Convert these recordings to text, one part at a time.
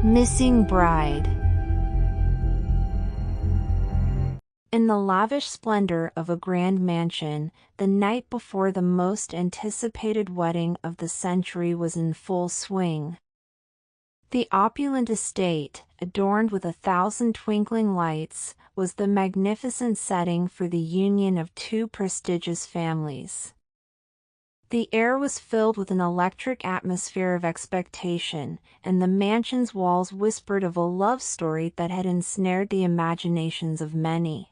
Missing bride. In the lavish splendor of a grand mansion, the night before the most anticipated wedding of the century was in full swing. The opulent estate, adorned with 1,000 twinkling lights, was the magnificent setting for the union of two prestigious families. The air was filled with an electric atmosphere of expectation, and the mansion's walls whispered of a love story that had ensnared the imaginations of many.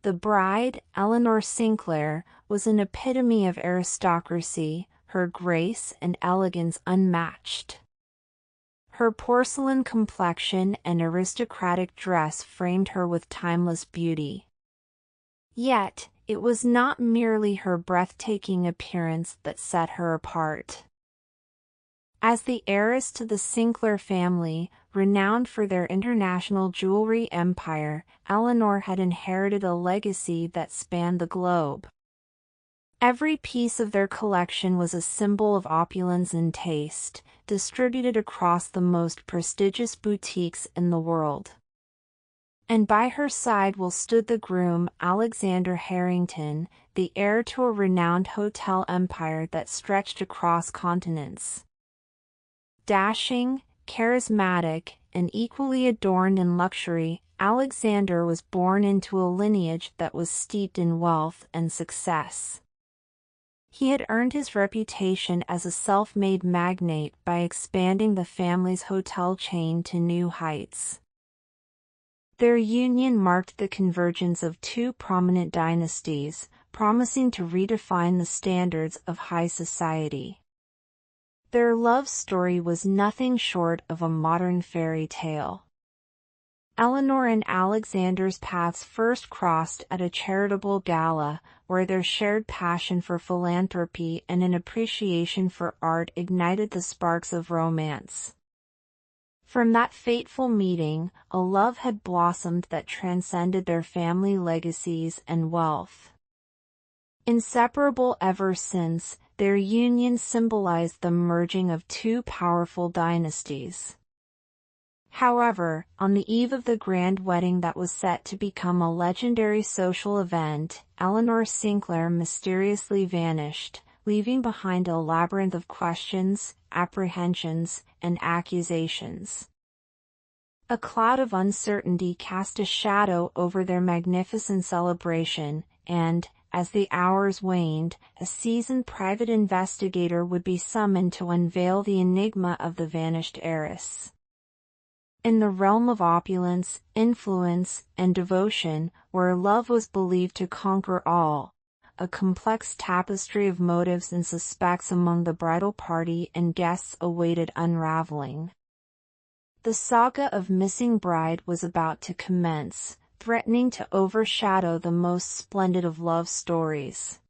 The bride, Eleanor Sinclair, was an epitome of aristocracy, her grace and elegance unmatched. Her porcelain complexion and aristocratic dress framed her with timeless beauty. Yet, it was not merely her breathtaking appearance that set her apart. As the heiress to the Sinclair family, renowned for their international jewelry empire, Eleanor had inherited a legacy that spanned the globe. Every piece of their collection was a symbol of opulence and taste, distributed across the most prestigious boutiques in the world. And by her side stood the groom, Alexander Harrington, the heir to a renowned hotel empire that stretched across continents. Dashing, charismatic, and equally adorned in luxury, Alexander was born into a lineage that was steeped in wealth and success. He had earned his reputation as a self-made magnate by expanding the family's hotel chain to new heights. Their union marked the convergence of two prominent dynasties, promising to redefine the standards of high society. Their love story was nothing short of a modern fairy tale. Eleanor and Alexander's paths first crossed at a charitable gala, where their shared passion for philanthropy and an appreciation for art ignited the sparks of romance. From that fateful meeting, a love had blossomed that transcended their family legacies and wealth. Inseparable ever since, their union symbolized the merging of two powerful dynasties. However, on the eve of the grand wedding that was set to become a legendary social event, Eleanor Sinclair mysteriously vanished, leaving behind a labyrinth of questions, apprehensions, and accusations. A cloud of uncertainty cast a shadow over their magnificent celebration, and, as the hours waned, a seasoned private investigator would be summoned to unveil the enigma of the vanished heiress. In the realm of opulence, influence, and devotion, where love was believed to conquer all, a complex tapestry of motives and suspects among the bridal party and guests awaited unraveling. The saga of Missing Bride was about to commence, threatening to overshadow the most splendid of love stories.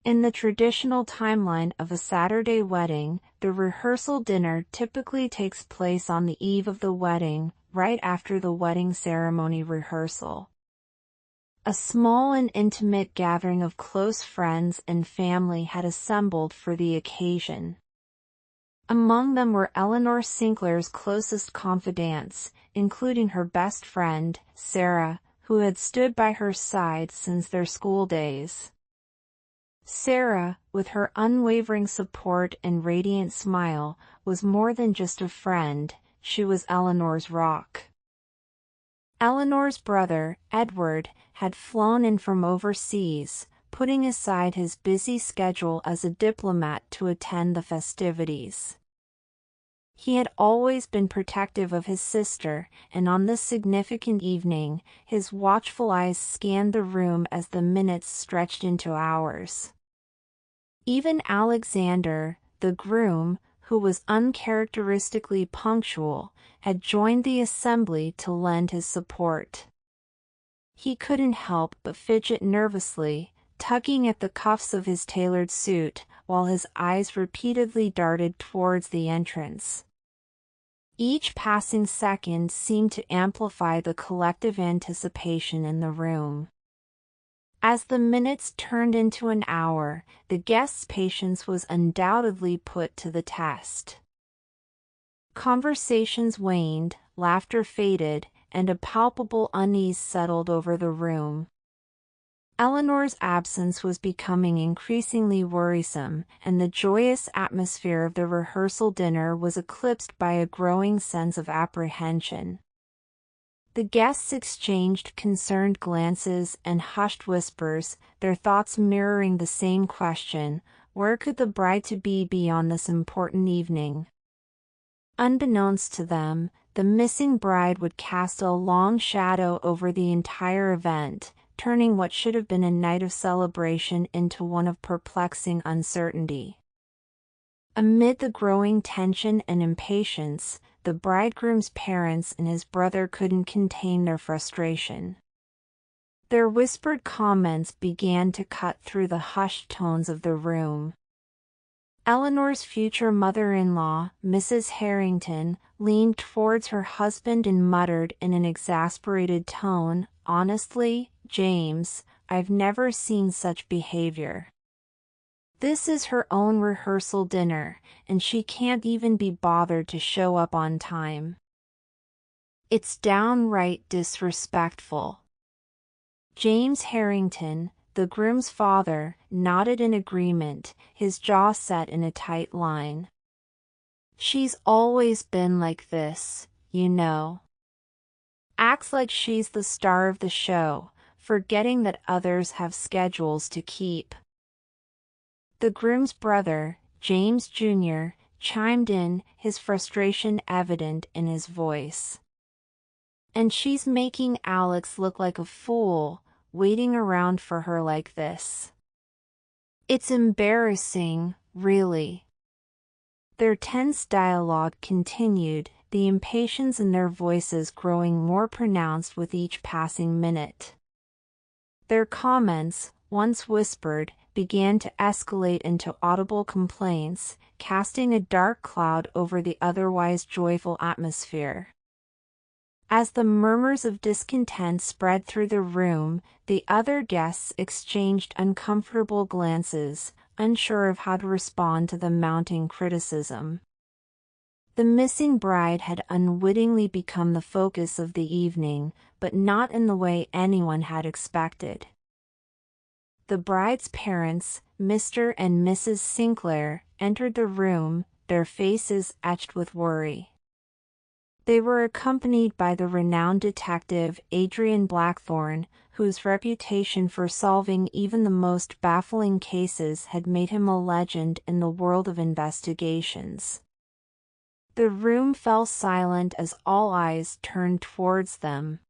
In the traditional timeline of a Saturday wedding, the rehearsal dinner typically takes place on the eve of the wedding, right after the wedding ceremony rehearsal. A small and intimate gathering of close friends and family had assembled for the occasion. Among them were Eleanor Sinclair's closest confidants, including her best friend, Sarah, who had stood by her side since their school days. Sarah, with her unwavering support and radiant smile, was more than just a friend, she was Eleanor's rock. Eleanor's brother, Edward, had flown in from overseas, putting aside his busy schedule as a diplomat to attend the festivities. He had always been protective of his sister, and on this significant evening, his watchful eyes scanned the room as the minutes stretched into hours. Even Alexander, the groom, who was uncharacteristically punctual, had joined the assembly to lend his support. He couldn't help but fidget nervously, tugging at the cuffs of his tailored suit, while his eyes repeatedly darted towards the entrance. Each passing second seemed to amplify the collective anticipation in the room. As the minutes turned into an hour, the guest's patience was undoubtedly put to the test. Conversations waned, laughter faded, and a palpable unease settled over the room. Eleanor's absence was becoming increasingly worrisome, and the joyous atmosphere of the rehearsal dinner was eclipsed by a growing sense of apprehension. The guests exchanged concerned glances and hushed whispers, their thoughts mirroring the same question: where could the bride-to-be be on this important evening? Unbeknownst to them, the missing bride would cast a long shadow over the entire event, turning what should have been a night of celebration into one of perplexing uncertainty. Amid the growing tension and impatience, the bridegroom's parents and his brother couldn't contain their frustration. Their whispered comments began to cut through the hushed tones of the room. Eleanor's future mother-in-law, Mrs. Harrington, leaned towards her husband and muttered in an exasperated tone, "Honestly, James, I've never seen such behavior. This is her own rehearsal dinner, and she can't even be bothered to show up on time. It's downright disrespectful." James Harrington, the groom's father, nodded in agreement, his jaw set in a tight line. "She's always been like this, you know. Acts like she's the star of the show, forgetting that others have schedules to keep." The groom's brother, James Jr., chimed in, his frustration evident in his voice. "And she's making Alex look like a fool, waiting around for her like this. It's embarrassing, really." Their tense dialogue continued, the impatience in their voices growing more pronounced with each passing minute. Their comments, once whispered, began to escalate into audible complaints, casting a dark cloud over the otherwise joyful atmosphere. As the murmurs of discontent spread through the room, the other guests exchanged uncomfortable glances, unsure of how to respond to the mounting criticism. The missing bride had unwittingly become the focus of the evening, but not in the way anyone had expected. The bride's parents, Mr. and Mrs. Sinclair, entered the room, their faces etched with worry. They were accompanied by the renowned detective Adrian Blackthorn, whose reputation for solving even the most baffling cases had made him a legend in the world of investigations. The room fell silent as all eyes turned towards them.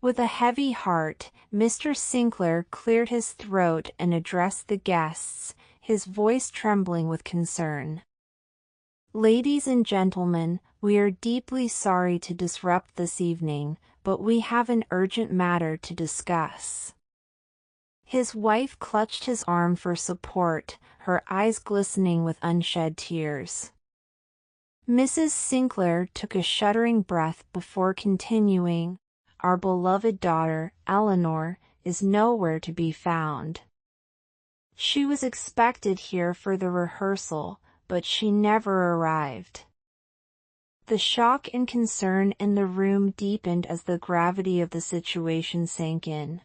With a heavy heart, Mr. Sinclair cleared his throat and addressed the guests, his voice trembling with concern. "Ladies and gentlemen, we are deeply sorry to disrupt this evening, but we have an urgent matter to discuss." His wife clutched his arm for support, her eyes glistening with unshed tears. Mrs. Sinclair took a shuddering breath before continuing, "Our beloved daughter, Eleanor, is nowhere to be found. She was expected here for the rehearsal, but she never arrived." The shock and concern in the room deepened as the gravity of the situation sank in.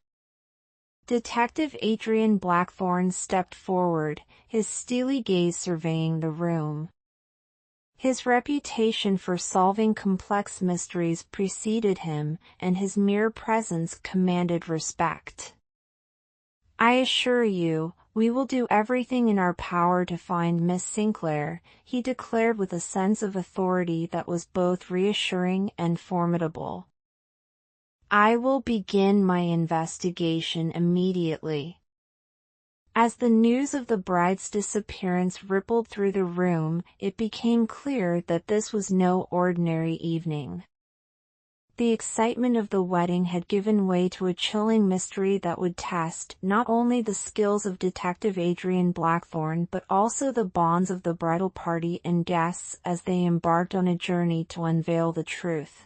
Detective Adrian Blackthorn stepped forward, his steely gaze surveying the room. His reputation for solving complex mysteries preceded him, and his mere presence commanded respect. "I assure you, we will do everything in our power to find Miss Sinclair," he declared with a sense of authority that was both reassuring and formidable. "I will begin my investigation immediately." As the news of the bride's disappearance rippled through the room, it became clear that this was no ordinary evening. The excitement of the wedding had given way to a chilling mystery that would test not only the skills of Detective Adrian Blackthorn but also the bonds of the bridal party and guests as they embarked on a journey to unveil the truth.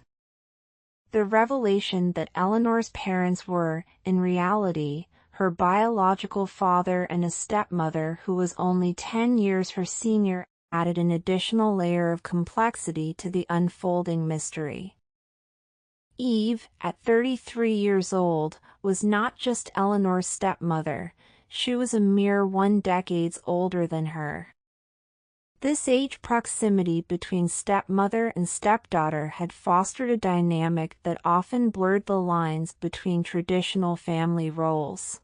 The revelation that Eleanor's parents were, in reality, her biological father and a stepmother who was only 10 years her senior added an additional layer of complexity to the unfolding mystery. Eve, at 33 years old, was not just Eleanor's stepmother, she was a mere 1 decade older than her. This age proximity between stepmother and stepdaughter had fostered a dynamic that often blurred the lines between traditional family roles.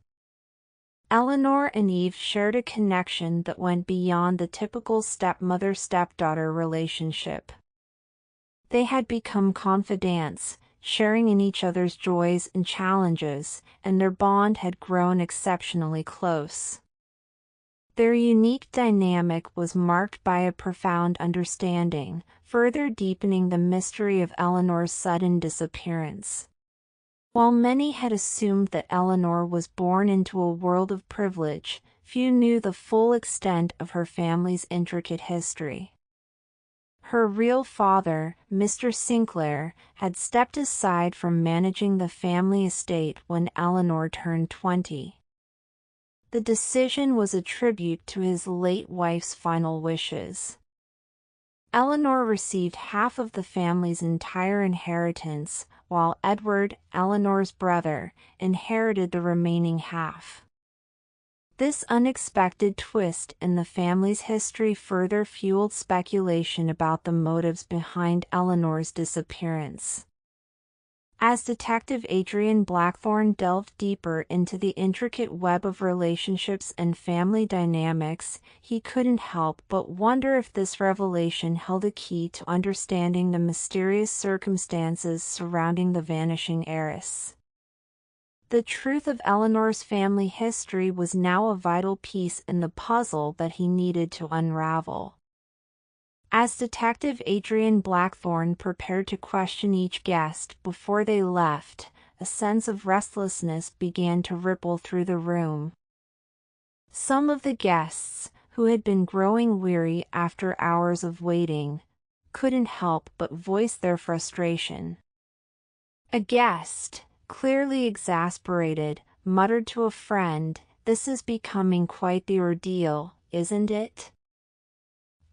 Eleanor and Eve shared a connection that went beyond the typical stepmother-stepdaughter relationship. They had become confidants, sharing in each other's joys and challenges, and their bond had grown exceptionally close. Their unique dynamic was marked by a profound understanding, further deepening the mystery of Eleanor's sudden disappearance. While many had assumed that Eleanor was born into a world of privilege, few knew the full extent of her family's intricate history. Her real father, Mr. Sinclair, had stepped aside from managing the family estate when Eleanor turned 20. The decision was a tribute to his late wife's final wishes. Eleanor received half of the family's entire inheritance, while Edward, Eleanor's brother, inherited the remaining half. This unexpected twist in the family's history further fueled speculation about the motives behind Eleanor's disappearance. As Detective Adrian Blackthorn delved deeper into the intricate web of relationships and family dynamics, he couldn't help but wonder if this revelation held a key to understanding the mysterious circumstances surrounding the vanishing heiress. The truth of Eleanor's family history was now a vital piece in the puzzle that he needed to unravel. As Detective Adrian Blackthorn prepared to question each guest before they left, a sense of restlessness began to ripple through the room. Some of the guests, who had been growing weary after hours of waiting, couldn't help but voice their frustration. A guest, clearly exasperated, muttered to a friend, "This is becoming quite the ordeal, isn't it?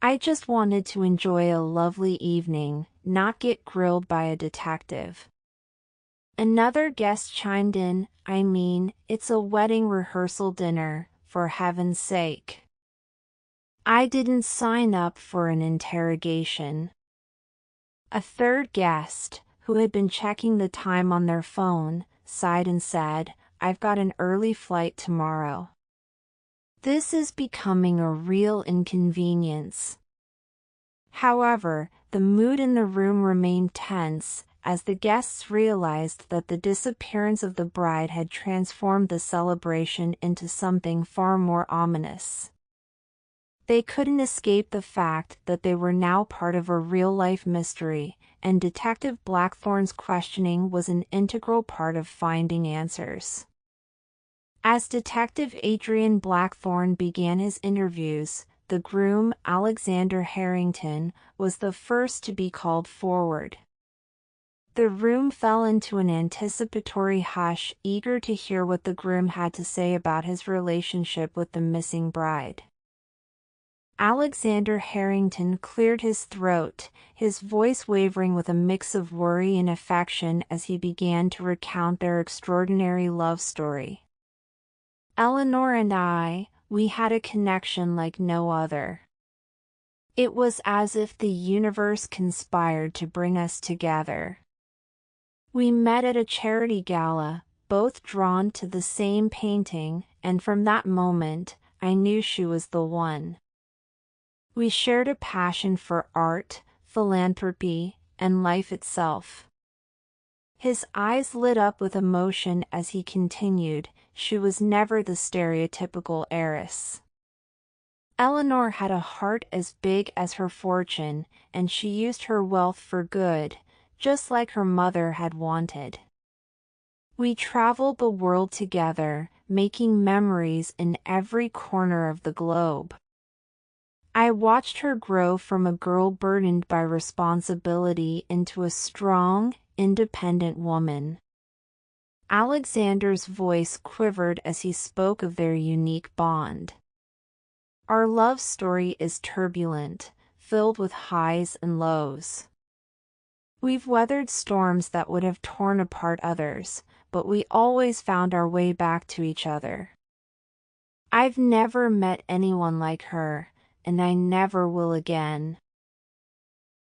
I just wanted to enjoy a lovely evening, not get grilled by a detective." Another guest chimed in, "I mean, it's a wedding rehearsal dinner, for heaven's sake. I didn't sign up for an interrogation." A third guest, who had been checking the time on their phone, sighed and said, "I've got an early flight tomorrow. This is becoming a real inconvenience." However, the mood in the room remained tense, as the guests realized that the disappearance of the bride had transformed the celebration into something far more ominous. They couldn't escape the fact that they were now part of a real-life mystery, and Detective Blackthorn's questioning was an integral part of finding answers. As Detective Adrian Blackthorn began his interviews, the groom, Alexander Harrington, was the first to be called forward. The room fell into an anticipatory hush, eager to hear what the groom had to say about his relationship with the missing bride. Alexander Harrington cleared his throat, his voice wavering with a mix of worry and affection as he began to recount their extraordinary love story. "Eleanor and we had a connection like no other. It was as if the universe conspired to bring us together. We met at a charity gala, both drawn to the same painting, and from that moment, I knew she was the one. We shared a passion for art, philanthropy, and life itself." His eyes lit up with emotion as he continued, "She was never the stereotypical heiress. Eleanor had a heart as big as her fortune, and she used her wealth for good, just like her mother had wanted. We traveled the world together, making memories in every corner of the globe. I watched her grow from a girl burdened by responsibility into a strong, independent woman. Alexander's voice quivered as he spoke of their unique bond. Our love story is turbulent, filled with highs and lows. We've weathered storms that would have torn apart others, but we always found our way back to each other. I've never met anyone like her, and I never will again.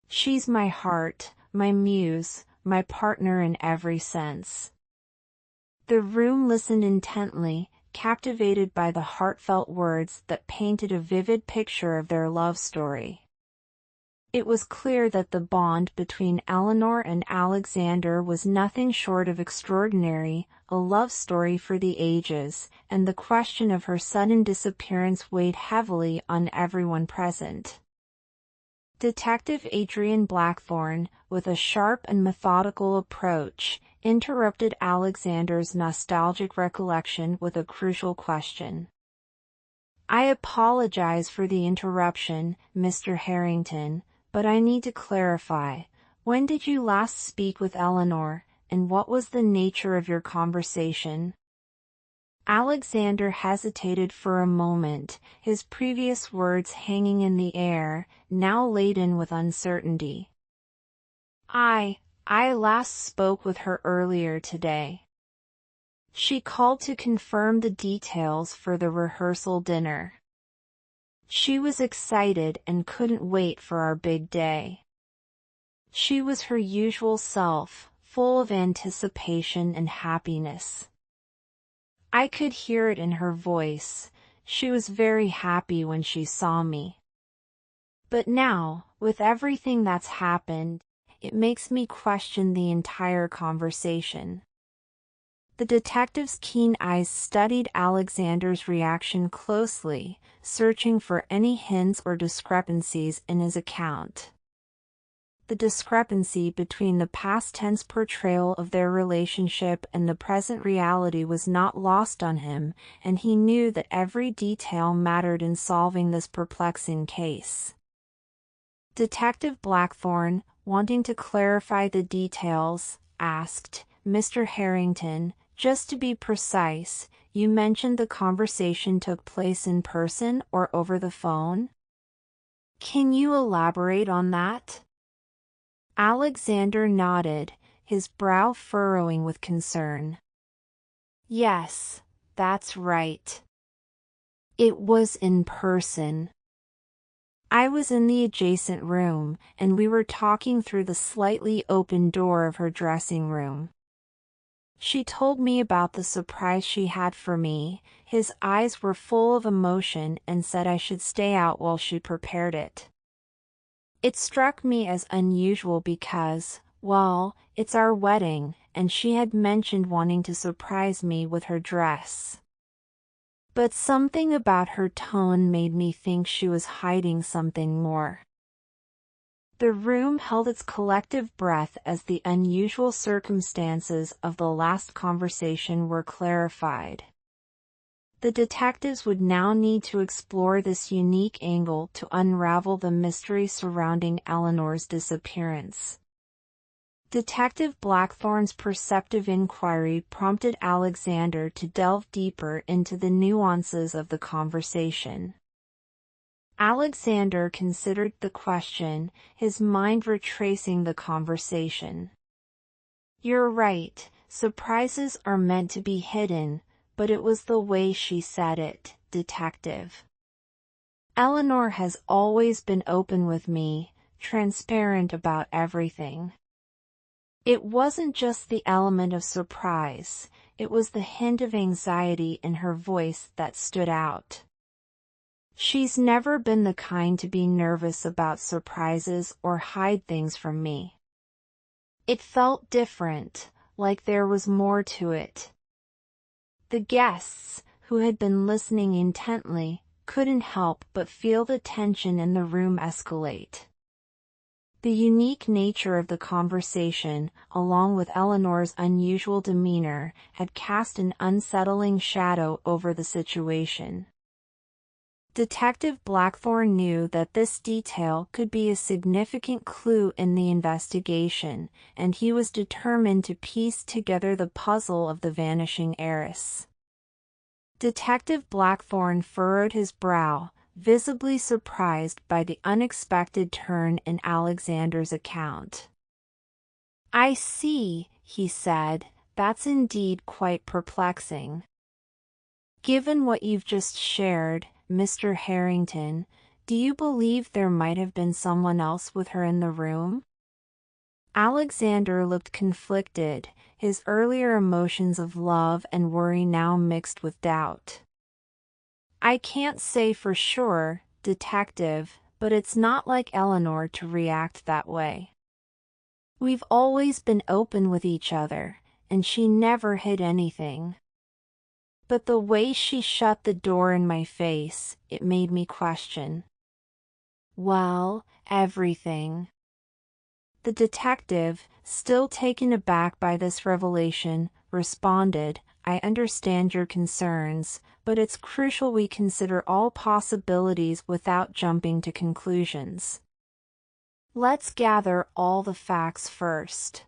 She's my heart, my muse, my partner in every sense. The room listened intently, captivated by the heartfelt words that painted a vivid picture of their love story. It was clear that the bond between Eleanor and Alexander was nothing short of extraordinary, a love story for the ages, and the question of her sudden disappearance weighed heavily on everyone present. Detective Adrian Blackthorn, with a sharp and methodical approach, interrupted Alexander's nostalgic recollection with a crucial question. "I apologize for the interruption, Mr. Harrington, but I need to clarify. When did you last speak with Eleanor, and what was the nature of your conversation?" Alexander hesitated for a moment, his previous words hanging in the air, now laden with uncertainty. I last spoke with her earlier today. She called to confirm the details for the rehearsal dinner. She was excited and couldn't wait for our big day. She was her usual self, full of anticipation and happiness. I could hear it in her voice. She was very happy when she saw me. But now, with everything that's happened, it makes me question the entire conversation. The detective's keen eyes studied Alexander's reaction closely, searching for any hints or discrepancies in his account. The discrepancy between the past tense portrayal of their relationship and the present reality was not lost on him, and he knew that every detail mattered in solving this perplexing case. Detective Blackthorn, wanting to clarify the details, asked, "Mr. Harrington, just to be precise, you mentioned the conversation took place in person or over the phone? Can you elaborate on that?" Alexander nodded, his brow furrowing with concern. "Yes, that's right. It was in person. I was in the adjacent room, and we were talking through the slightly open door of her dressing room. She told me about the surprise she had for me. His eyes were full of emotion and said I should stay out while she prepared it. It struck me as unusual because, well, it's our wedding, and she had mentioned wanting to surprise me with her dress. But something about her tone made me think she was hiding something more." The room held its collective breath as the unusual circumstances of the last conversation were clarified. The detectives would now need to explore this unique angle to unravel the mystery surrounding Eleanor's disappearance. Detective Blackthorn's perceptive inquiry prompted Alexander to delve deeper into the nuances of the conversation. Alexander considered the question, his mind retracing the conversation. "You're right, surprises are meant to be hidden, but it was the way she said it, Detective. Eleanor has always been open with me, transparent about everything. It wasn't just the element of surprise, it was the hint of anxiety in her voice that stood out. She's never been the kind to be nervous about surprises or hide things from me. It felt different, like there was more to it." The guests, who had been listening intently, couldn't help but feel the tension in the room escalate. The unique nature of the conversation, along with Eleanor's unusual demeanor, had cast an unsettling shadow over the situation. Detective Blackthorn knew that this detail could be a significant clue in the investigation, and he was determined to piece together the puzzle of the vanishing heiress. Detective Blackthorn furrowed his brow, visibly surprised by the unexpected turn in Alexander's account. "I see," he said, "that's indeed quite perplexing. Given what you've just shared, Mr. Harrington, do you believe there might have been someone else with her in the room?" Alexander looked conflicted, his earlier emotions of love and worry now mixed with doubt. "I can't say for sure, Detective, but it's not like Eleanor to react that way. We've always been open with each other, and she never hid anything. But the way she shut the door in my face, it made me question. Well, everything." The detective, still taken aback by this revelation, responded, "I understand your concerns, but it's crucial we consider all possibilities without jumping to conclusions. Let's gather all the facts first."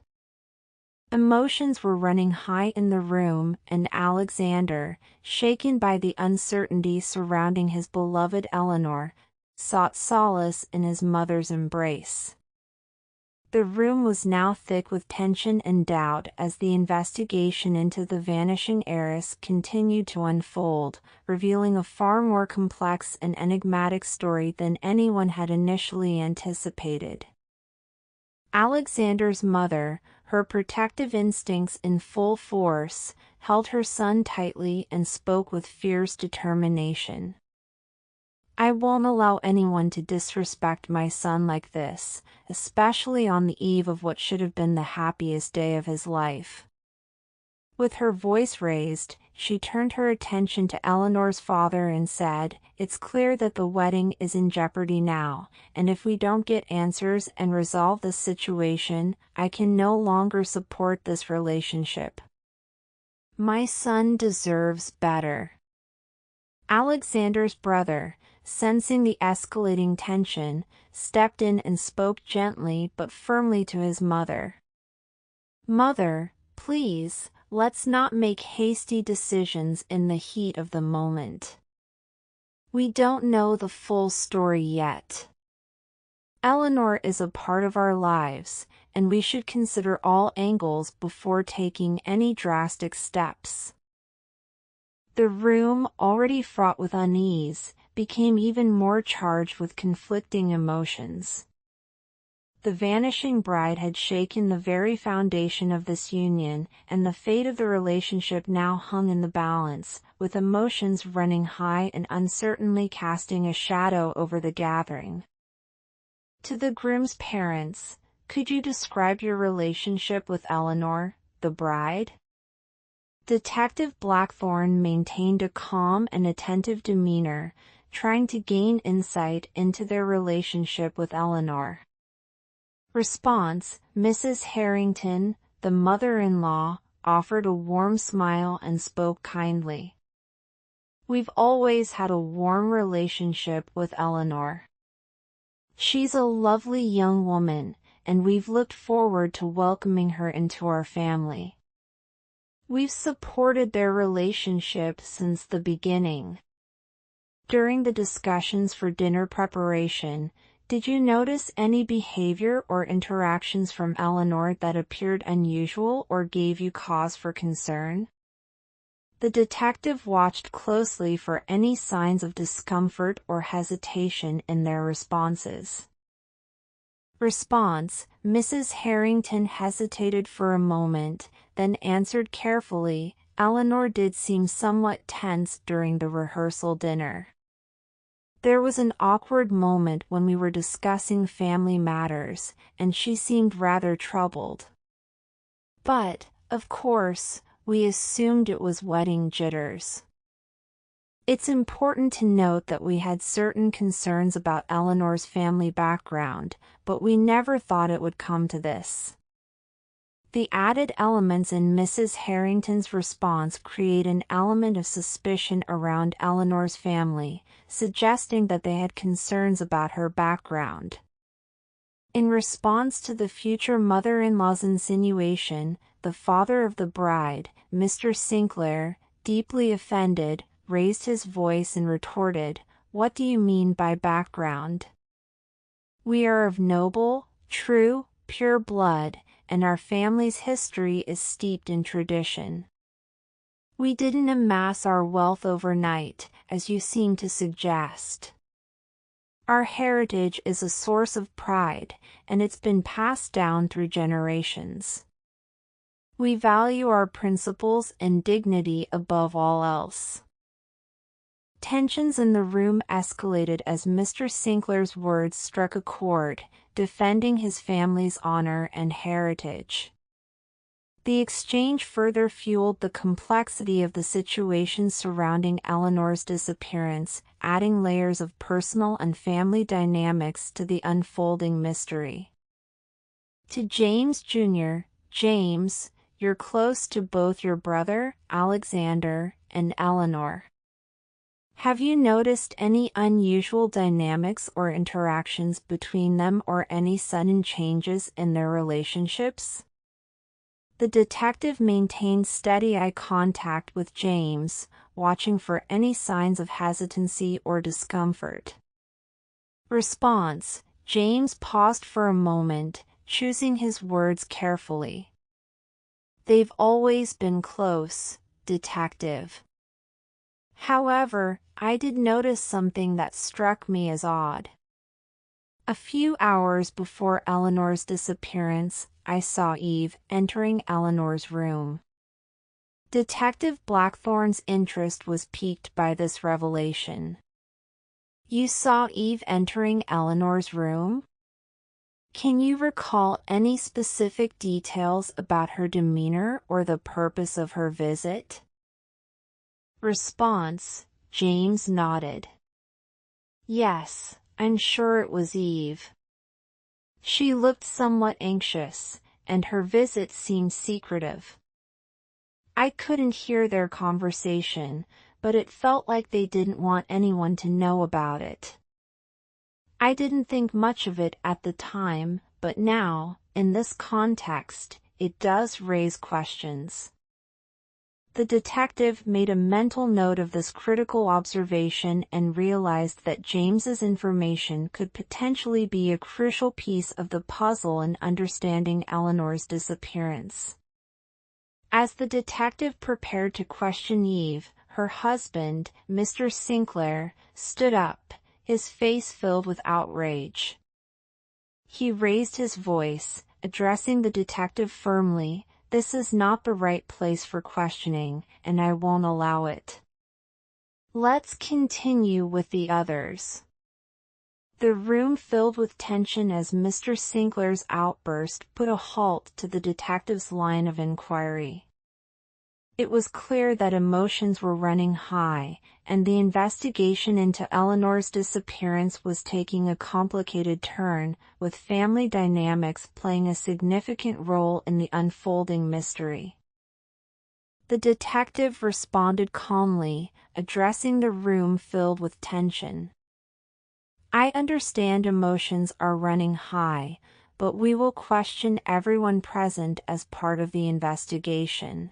Emotions were running high in the room, and Alexander, shaken by the uncertainty surrounding his beloved Eleanor, sought solace in his mother's embrace. The room was now thick with tension and doubt as the investigation into the vanishing heiress continued to unfold, revealing a far more complex and enigmatic story than anyone had initially anticipated. Alexander's mother, her protective instincts in full force, held her son tightly and spoke with fierce determination. "I won't allow anyone to disrespect my son like this, especially on the eve of what should have been the happiest day of his life." With her voice raised, she turned her attention to Eleanor's father and said, "It's clear that the wedding is in jeopardy now, and if we don't get answers and resolve this situation, I can no longer support this relationship. My son deserves better." Alexander's brother, sensing the escalating tension, stepped in and spoke gently but firmly to his mother. "Mother, please, let's not make hasty decisions in the heat of the moment. We don't know the full story yet. Eleanor is a part of our lives, and we should consider all angles before taking any drastic steps." The room, already fraught with unease, became even more charged with conflicting emotions. The vanishing bride had shaken the very foundation of this union, and the fate of the relationship now hung in the balance, with emotions running high and uncertainly casting a shadow over the gathering. To the groom's parents, "Could you describe your relationship with Eleanor, the bride?" Detective Blackthorn maintained a calm and attentive demeanor, trying to gain insight into their relationship with Eleanor. Response: Mrs. Harrington, the mother-in-law, offered a warm smile and spoke kindly. "We've always had a warm relationship with Eleanor. She's a lovely young woman, and we've looked forward to welcoming her into our family. We've supported their relationship since the beginning." During the discussions for dinner preparation, did you notice any behavior or interactions from Eleanor that appeared unusual or gave you cause for concern? The detective watched closely for any signs of discomfort or hesitation in their responses. Response: Mrs. Harrington hesitated for a moment, then answered carefully, "Eleanor did seem somewhat tense during the rehearsal dinner. There was an awkward moment when we were discussing family matters, and she seemed rather troubled. But, of course, we assumed it was wedding jitters." It's important to note that we had certain concerns about Eleanor's family background, but we never thought it would come to this. The added elements in Mrs. Harrington's response create an element of suspicion around Eleanor's family, suggesting that they had concerns about her background. In response to the future mother-in-law's insinuation, the father of the bride, Mr. Sinclair, deeply offended, raised his voice and retorted, "What do you mean by background? We are of noble, true, pure blood, and our family's history is steeped in tradition. We didn't amass our wealth overnight, as you seem to suggest. Our heritage is a source of pride, and it's been passed down through generations. We value our principles and dignity above all else." Tensions in the room escalated as Mr. Sinclair's words struck a chord, defending his family's honor and heritage. The exchange further fueled the complexity of the situation surrounding Eleanor's disappearance, adding layers of personal and family dynamics to the unfolding mystery. To James Jr., "James, you're close to both your brother, Alexander, and Eleanor. Have you noticed any unusual dynamics or interactions between them or any sudden changes in their relationships?" The detective maintained steady eye contact with James, watching for any signs of hesitancy or discomfort. Response: James paused for a moment, choosing his words carefully. "They've always been close, detective. However, I did notice something that struck me as odd. A few hours before Eleanor's disappearance, I saw Eve entering Eleanor's room." Detective Blackthorn's interest was piqued by this revelation. "You saw Eve entering Eleanor's room? Can you recall any specific details about her demeanor or the purpose of her visit?" Response: James nodded. "Yes, I'm sure it was Eve. She looked somewhat anxious, and her visit seemed secretive. I couldn't hear their conversation, but it felt like they didn't want anyone to know about it. I didn't think much of it at the time, but now, in this context, it does raise questions." The detective made a mental note of this critical observation and realized that James's information could potentially be a crucial piece of the puzzle in understanding Eleanor's disappearance. As the detective prepared to question Eve, her husband, Mr. Sinclair, stood up, his face filled with outrage. He raised his voice, addressing the detective firmly, "This is not the right place for questioning, and I won't allow it. Let's continue with the others." The room filled with tension as Mr. Sinclair's outburst put a halt to the detective's line of inquiry. It was clear that emotions were running high, and the investigation into Eleanor's disappearance was taking a complicated turn, with family dynamics playing a significant role in the unfolding mystery. The detective responded calmly, addressing the room filled with tension. "I understand emotions are running high, but we will question everyone present as part of the investigation.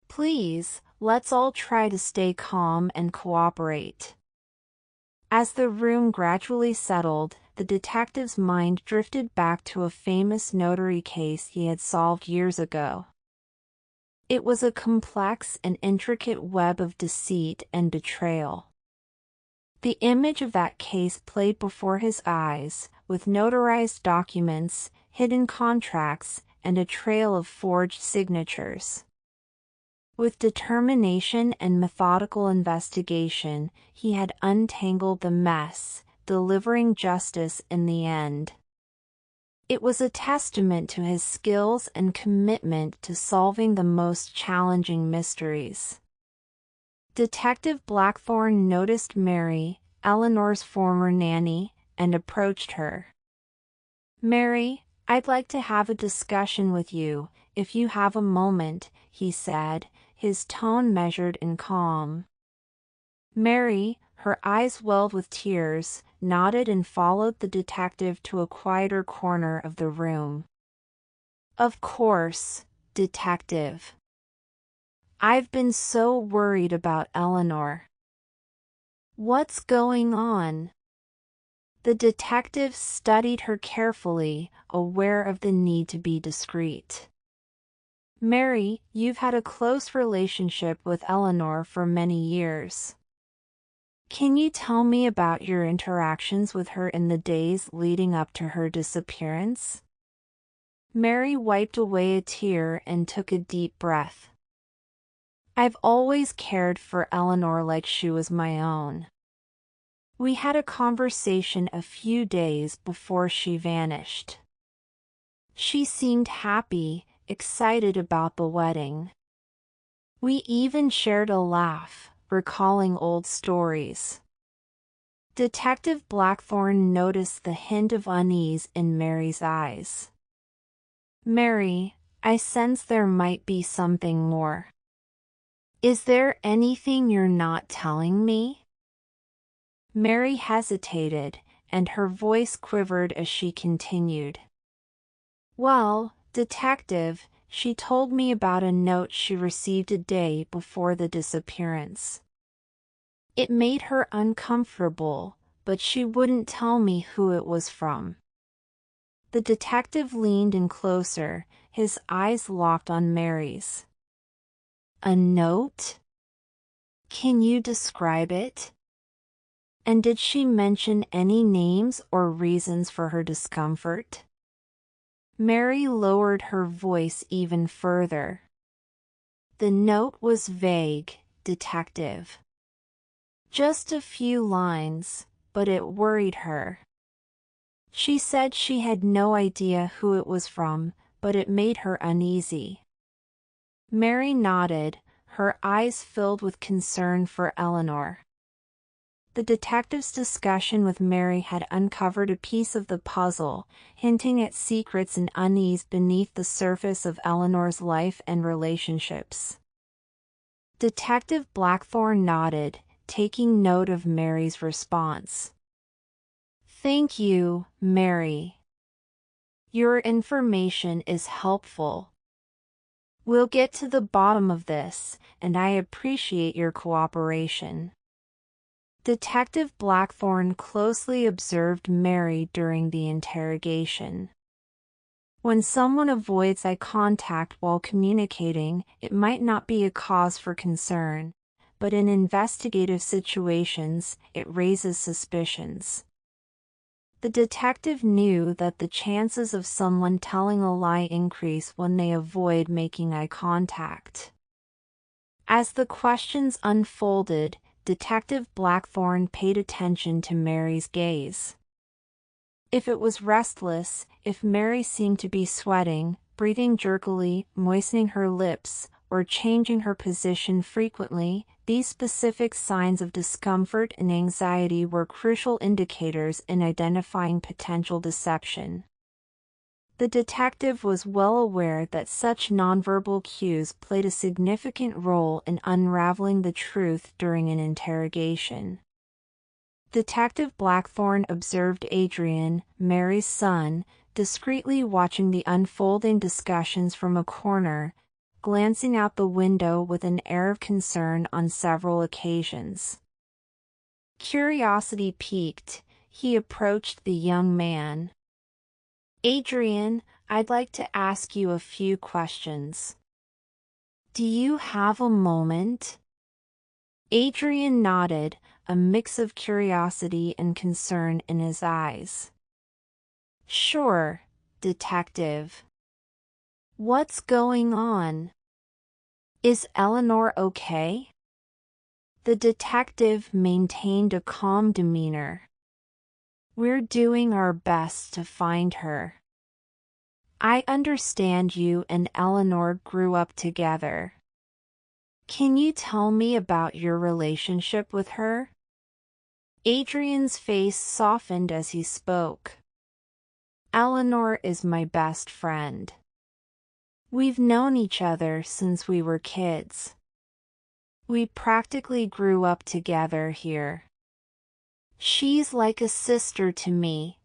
Please, let's all try to stay calm and cooperate." As the room gradually settled, the detective's mind drifted back to a famous notary case he had solved years ago. It was a complex and intricate web of deceit and betrayal. The image of that case played before his eyes, with notarized documents, hidden contracts, and a trail of forged signatures. With determination and methodical investigation, he had untangled the mess, delivering justice in the end. It was a testament to his skills and commitment to solving the most challenging mysteries. Detective Blackthorn noticed Mary, Eleanor's former nanny, and approached her. "Mary, I'd like to have a discussion with you, if you have a moment, he said, his tone measured and calm. Mary, her eyes welled with tears, nodded and followed the detective to a quieter corner of the room. Of course, detective. I've been so worried about Eleanor. What's going on? The detective studied her carefully, aware of the need to be discreet. Mary, you've had a close relationship with Eleanor for many years. Can you tell me about your interactions with her in the days leading up to her disappearance? Mary wiped away a tear and took a deep breath. I've always cared for Eleanor like she was my own. We had a conversation a few days before she vanished. She seemed happy, excited about the wedding. We even shared a laugh, recalling old stories. Detective Blackthorn noticed the hint of unease in Mary's eyes. Mary, I sense there might be something more. Is there anything you're not telling me? Mary hesitated, and her voice quivered as she continued. Well, detective, she told me about a note she received a day before the disappearance. It made her uncomfortable, but she wouldn't tell me who it was from. The detective leaned in closer, his eyes locked on Mary's. A note? Can you describe it? And did she mention any names or reasons for her discomfort? Mary lowered her voice even further. The note was vague, detective. Just a few lines, but it worried her. She said she had no idea who it was from, but it made her uneasy. Mary nodded, her eyes filled with concern for Eleanor. The detective's discussion with Mary had uncovered a piece of the puzzle, hinting at secrets and unease beneath the surface of Eleanor's life and relationships. Detective Blackthorn nodded, taking note of Mary's response. Thank you, Mary. Your information is helpful. We'll get to the bottom of this, and I appreciate your cooperation. Detective Blackthorn closely observed Mary during the interrogation. When someone avoids eye contact while communicating, it might not be a cause for concern, but in investigative situations, it raises suspicions. The detective knew that the chances of someone telling a lie increase when they avoid making eye contact. As the questions unfolded, Detective Blackthorn paid attention to Mary's gaze. If it was restless, if Mary seemed to be sweating, breathing jerkily, moistening her lips, or changing her position frequently, these specific signs of discomfort and anxiety were crucial indicators in identifying potential deception. The detective was well aware that such nonverbal cues played a significant role in unraveling the truth during an interrogation. Detective Blackthorn observed Adrian, Mary's son, discreetly watching the unfolding discussions from a corner, glancing out the window with an air of concern on several occasions. Curiosity piqued, he approached the young man. Adrian, I'd like to ask you a few questions. Do you have a moment? Adrian nodded, a mix of curiosity and concern in his eyes. Sure, detective. What's going on? Is Eleanor okay? The detective maintained a calm demeanor. We're doing our best to find her. I understand you and Eleanor grew up together. Can you tell me about your relationship with her? Adrian's face softened as he spoke. Eleanor is my best friend. We've known each other since we were kids. We practically grew up together here. She's like a sister to me.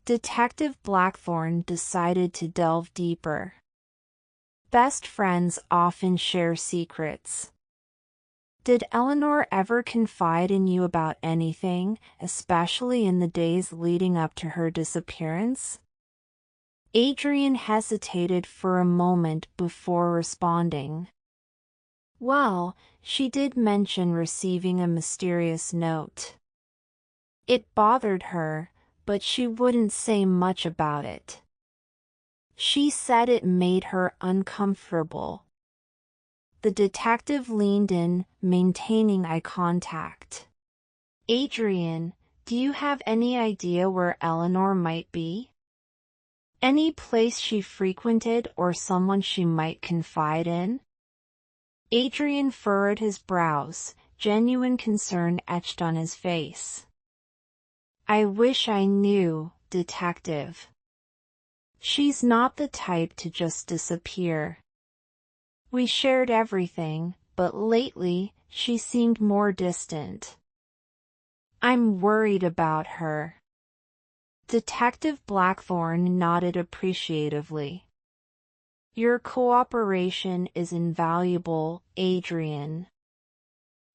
Detective Blackthorn decided to delve deeper. Best friends often share secrets. Did Eleanor ever confide in you about anything, especially in the days leading up to her disappearance? Adrian hesitated for a moment before responding. Well, she did mention receiving a mysterious note. It bothered her, but she wouldn't say much about it. She said it made her uncomfortable. The detective leaned in, maintaining eye contact. Adrian, do you have any idea where Eleanor might be? Any place she frequented or someone she might confide in? Adrian furrowed his brows, genuine concern etched on his face. I wish I knew, detective. She's not the type to just disappear. We shared everything, but lately, she seemed more distant. I'm worried about her. Detective Blackthorn nodded appreciatively. Your cooperation is invaluable, Adrian.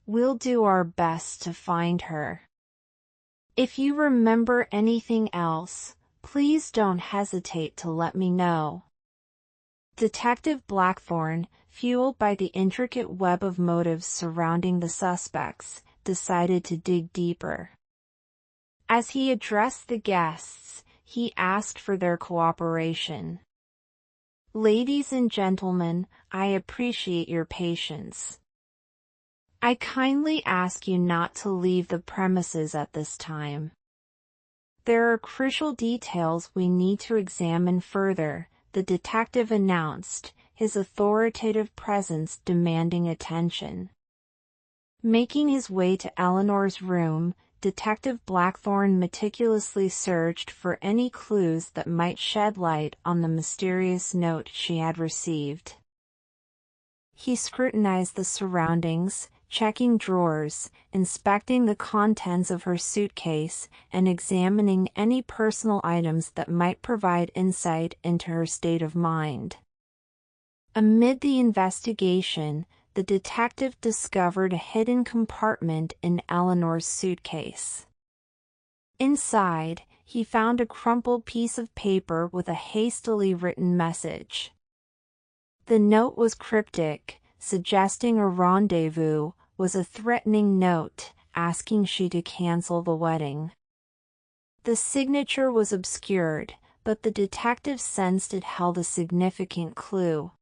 We'll do our best to find her. If you remember anything else, please don't hesitate to let me know. Detective Blackthorn, fueled by the intricate web of motives surrounding the suspects, decided to dig deeper. As he addressed the guests, he asked for their cooperation. Ladies and gentlemen, I appreciate your patience. I kindly ask you not to leave the premises at this time. There are crucial details we need to examine further, the detective announced, his authoritative presence demanding attention. Making his way to Eleanor's room, Detective Blackthorn meticulously searched for any clues that might shed light on the mysterious note she had received. He scrutinized the surroundings, checking drawers, inspecting the contents of her suitcase, and examining any personal items that might provide insight into her state of mind. Amid the investigation, the detective discovered a hidden compartment in Eleanor's suitcase. Inside, he found a crumpled piece of paper with a hastily written message. The note was cryptic, suggesting a rendezvous, was a threatening note, asking she to cancel the wedding. The signature was obscured, but the detective sensed it held a significant clue.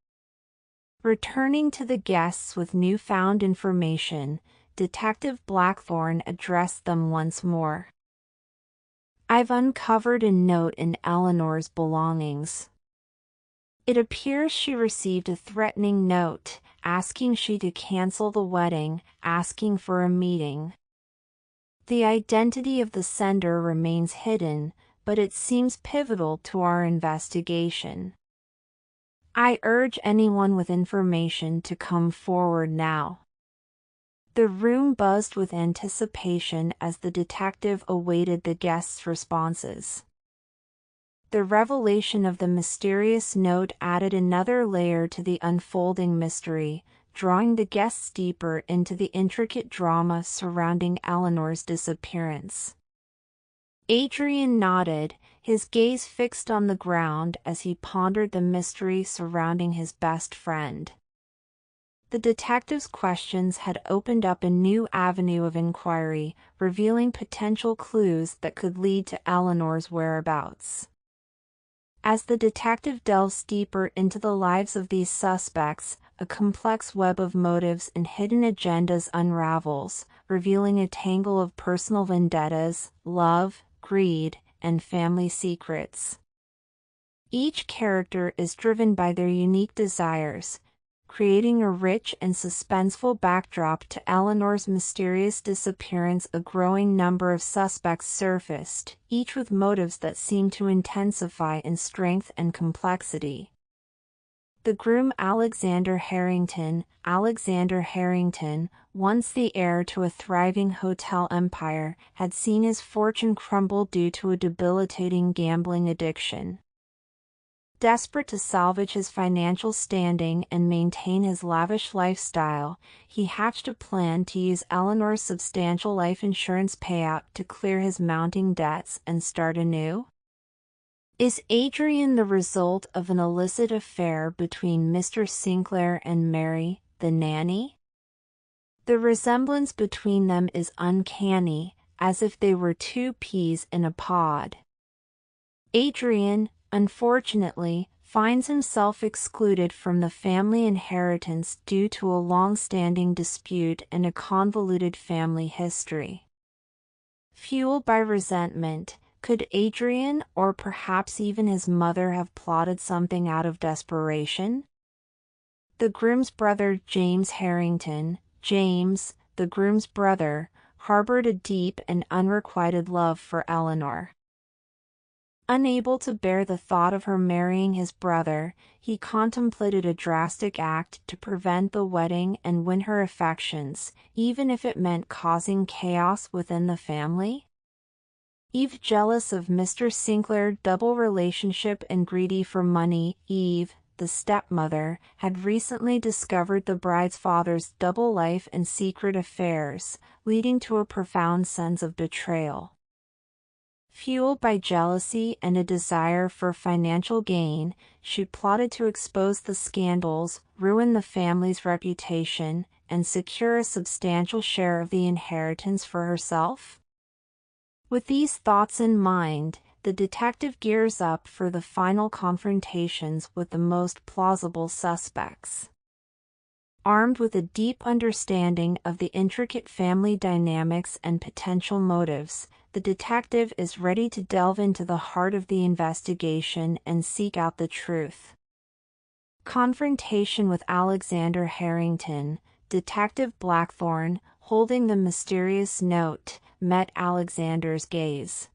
Returning to the guests with newfound information, Detective Blackthorn addressed them once more. I've uncovered a note in Eleanor's belongings. It appears she received a threatening note, asking she to cancel the wedding, asking for a meeting. The identity of the sender remains hidden, but it seems pivotal to our investigation. I urge anyone with information to come forward now. The room buzzed with anticipation as the detective awaited the guests' responses. The revelation of the mysterious note added another layer to the unfolding mystery, drawing the guests deeper into the intricate drama surrounding Eleanor's disappearance. Adrian nodded, his gaze fixed on the ground as he pondered the mystery surrounding his best friend. The detective's questions had opened up a new avenue of inquiry, revealing potential clues that could lead to Eleanor's whereabouts. As the detective delves deeper into the lives of these suspects, a complex web of motives and hidden agendas unravels, revealing a tangle of personal vendettas, love, greed, and family secrets. Each character is driven by their unique desires, creating a rich and suspenseful backdrop to Eleanor's mysterious disappearance. A growing number of suspects surfaced, each with motives that seemed to intensify in strength and complexity. The groom Alexander Harrington, once the heir to a thriving hotel empire, had seen his fortune crumble due to a debilitating gambling addiction. Desperate to salvage his financial standing and maintain his lavish lifestyle, he hatched a plan to use Eleanor's substantial life insurance payout to clear his mounting debts and start anew. Is Adrian the result of an illicit affair between Mr. Sinclair and Mary, the nanny? The resemblance between them is uncanny, as if they were two peas in a pod. Adrian, unfortunately, finds himself excluded from the family inheritance due to a long-standing dispute and a convoluted family history. Fueled by resentment, could Adrian, or perhaps even his mother, have plotted something out of desperation? The groom's brother James Harrington, the groom's brother, harbored a deep and unrequited love for Eleanor. Unable to bear the thought of her marrying his brother, he contemplated a drastic act to prevent the wedding and win her affections, even if it meant causing chaos within the family. Eve, jealous of Mr. Sinclair's double relationship and greedy for money, Eve, the stepmother, had recently discovered the bride's father's double life and secret affairs, leading to a profound sense of betrayal. Fueled by jealousy and a desire for financial gain, she plotted to expose the scandals, ruin the family's reputation, and secure a substantial share of the inheritance for herself. With these thoughts in mind, the detective gears up for the final confrontations with the most plausible suspects. Armed with a deep understanding of the intricate family dynamics and potential motives, the detective is ready to delve into the heart of the investigation and seek out the truth. Confrontation with Alexander Harrington. Detective Blackthorn, holding the mysterious note, met Alexander's gaze.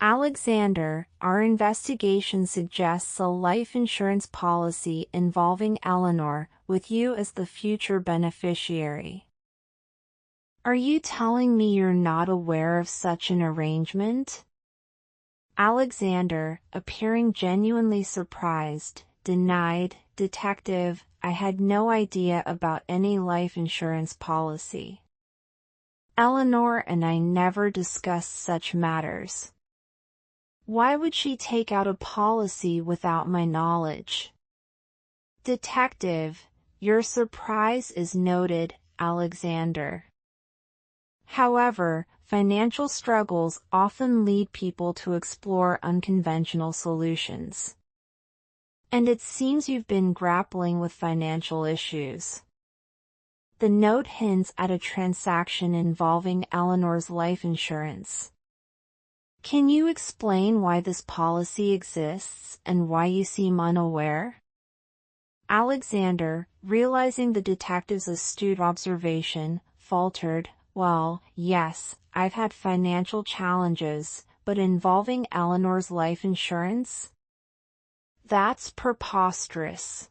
Alexander, our investigation suggests a life insurance policy involving Eleanor, with you as the future beneficiary. Are you telling me you're not aware of such an arrangement? Alexander, appearing genuinely surprised, denied. Detective, I had no idea about any life insurance policy. Eleanor and I never discussed such matters. Why would she take out a policy without my knowledge? Detective, your surprise is noted, Alexander. However, financial struggles often lead people to explore unconventional solutions. And it seems you've been grappling with financial issues. The note hints at a transaction involving Eleanor's life insurance. Can you explain why this policy exists and why you seem unaware? Alexander, realizing the detective's astute observation, faltered, Well, yes, I've had financial challenges, but involving Eleanor's life insurance? That's preposterous.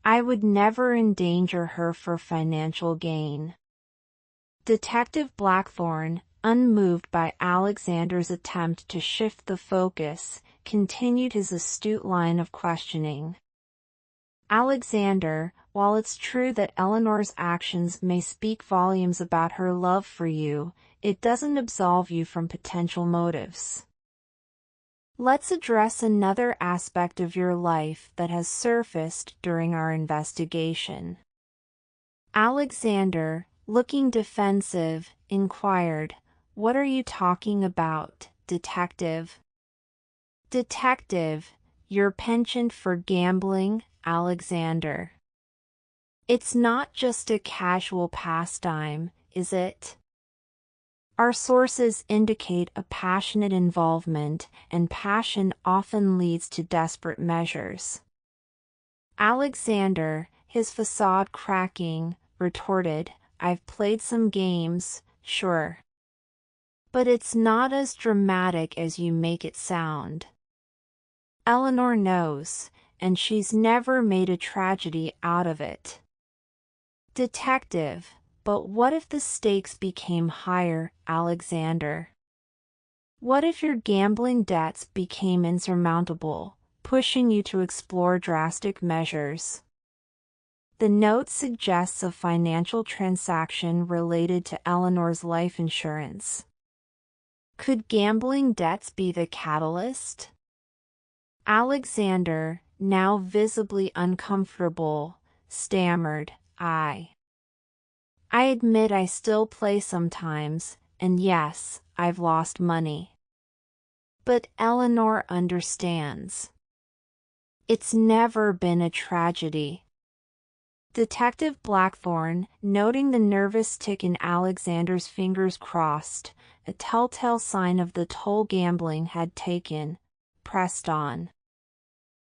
I would never endanger her for financial gain. Detective Blackthorn, unmoved by Alexander's attempt to shift the focus, continued his astute line of questioning. Alexander, while it's true that Eleanor's actions may speak volumes about her love for you, it doesn't absolve you from potential motives. Let's address another aspect of your life that has surfaced during our investigation. Alexander, looking defensive, inquired, What are you talking about, detective? Detective, your penchant for gambling, Alexander. It's not just a casual pastime, is it? Our sources indicate a passionate involvement, and passion often leads to desperate measures. Alexander, his facade cracking, retorted, "I've played some games, sure. But it's not as dramatic as you make it sound. Eleanor knows, and she's never made a tragedy out of it." Detective, but what if the stakes became higher, Alexander? What if your gambling debts became insurmountable, pushing you to explore drastic measures? The note suggests a financial transaction related to Eleanor's life insurance. Could gambling debts be the catalyst? Alexander, now visibly uncomfortable, stammered, I admit I still play sometimes, and yes, I've lost money. But Eleanor understands. It's never been a tragedy. Detective Blackthorn, noting the nervous tick in Alexander's fingers crossed, a telltale sign of the toll gambling had taken, pressed on.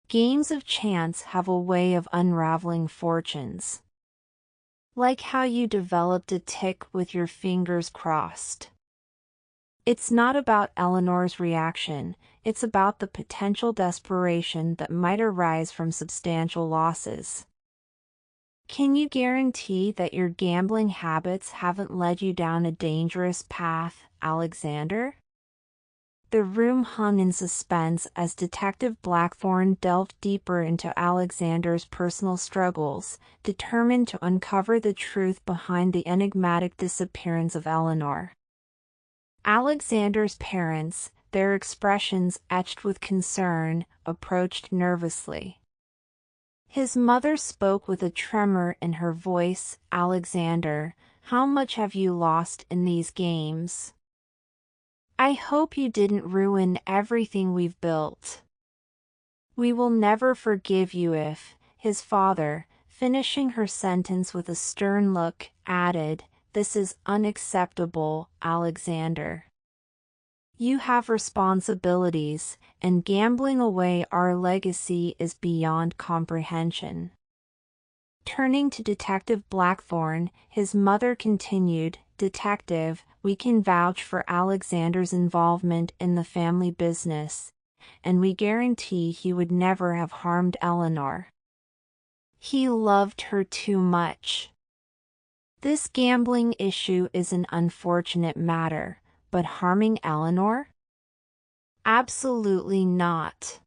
Games of chance have a way of unraveling fortunes. Like how you developed a tick with your fingers crossed. It's not about Eleanor's reaction, it's about the potential desperation that might arise from substantial losses. Can you guarantee that your gambling habits haven't led you down a dangerous path, Alexander? The room hung in suspense as Detective Blackthorn delved deeper into Alexander's personal struggles, determined to uncover the truth behind the enigmatic disappearance of Eleanor. Alexander's parents, their expressions etched with concern, approached nervously. His mother spoke with a tremor in her voice, "Alexander, how much have you lost in these games? I hope you didn't ruin everything we've built. We will never forgive you if," his father, finishing her sentence with a stern look, added, "This is unacceptable, Alexander. You have responsibilities, and gambling away our legacy is beyond comprehension." Turning to Detective Blackthorn, his mother continued, "Detective, we can vouch for Alexander's involvement in the family business, and we guarantee he would never have harmed Eleanor. He loved her too much. This gambling issue is an unfortunate matter, but harming Eleanor? Absolutely not."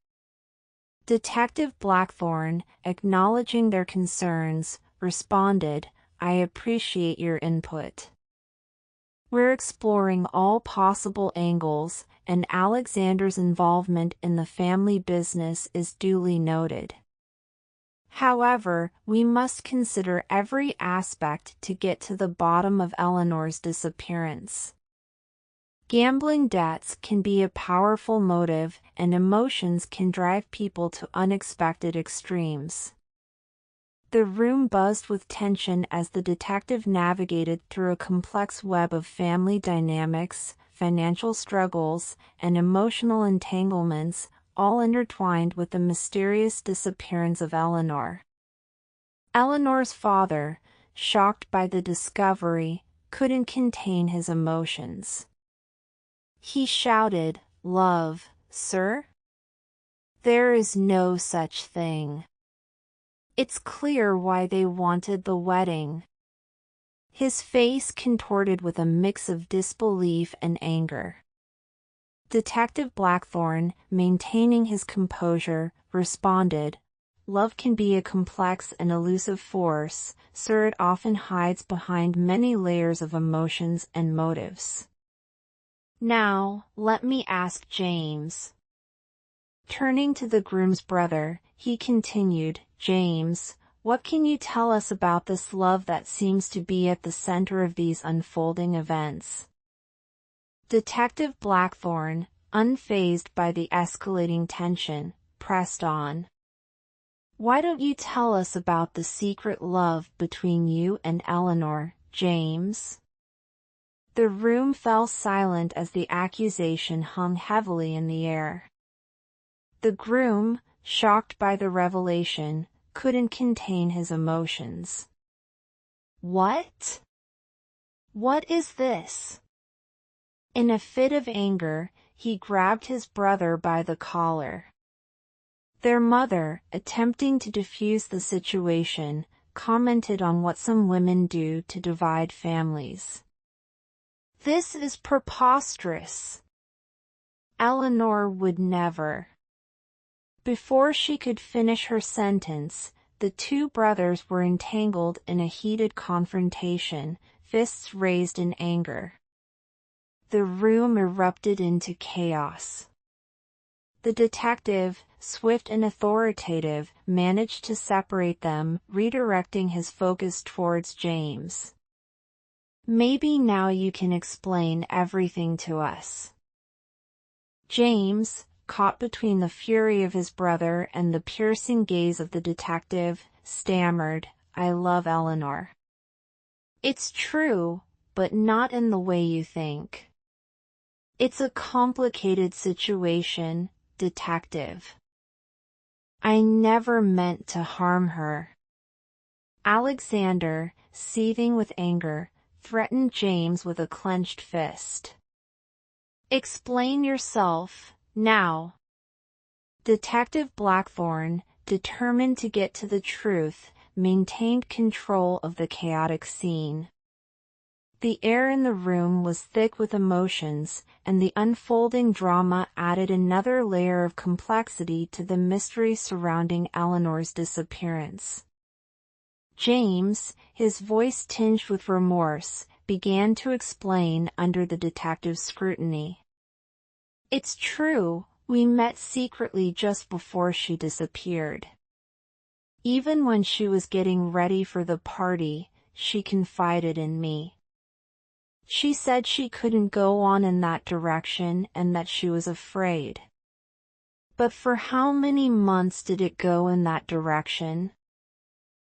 Detective Blackthorn, acknowledging their concerns, responded, "I appreciate your input. We're exploring all possible angles, and Alexander's involvement in the family business is duly noted. However, we must consider every aspect to get to the bottom of Eleanor's disappearance. Gambling debts can be a powerful motive, and emotions can drive people to unexpected extremes." The room buzzed with tension as the detective navigated through a complex web of family dynamics, financial struggles, and emotional entanglements, all intertwined with the mysterious disappearance of Eleanor. Eleanor's father, shocked by the discovery, couldn't contain his emotions. He shouted, "Love, sir? There is no such thing. It's clear why they wanted the wedding." His face contorted with a mix of disbelief and anger. Detective Blackthorn, maintaining his composure, responded, "Love can be a complex and elusive force, sir. It often hides behind many layers of emotions and motives. Now, let me ask James." Turning to the groom's brother, he continued, "James, what can you tell us about this love that seems to be at the center of these unfolding events?" Detective Blackthorn, unfazed by the escalating tension, pressed on. "Why don't you tell us about the secret love between you and Eleanor, James?" The room fell silent as the accusation hung heavily in the air. The groom, shocked by the revelation, couldn't contain his emotions. What? What is this? In a fit of anger, he grabbed his brother by the collar. Their mother, attempting to defuse the situation, commented on what some women do to divide families. "This is preposterous. Eleanor would never." Before she could finish her sentence, the two brothers were entangled in a heated confrontation, fists raised in anger. The room erupted into chaos. The detective, swift and authoritative, managed to separate them, redirecting his focus towards James. "Maybe now you can explain everything to us." James, caught between the fury of his brother and the piercing gaze of the detective, stammered, "I love Eleanor. It's true, but not in the way you think. It's a complicated situation, detective. I never meant to harm her." Alexander, seething with anger, threatened James with a clenched fist. "Explain yourself, now." Detective Blackthorn, determined to get to the truth, maintained control of the chaotic scene. The air in the room was thick with emotions, and the unfolding drama added another layer of complexity to the mystery surrounding Eleanor's disappearance. James, his voice tinged with remorse, began to explain under the detective's scrutiny. "It's true, we met secretly just before she disappeared. Even when she was getting ready for the party, she confided in me. She said she couldn't go on in that direction and that she was afraid. But for how many months did it go in that direction?"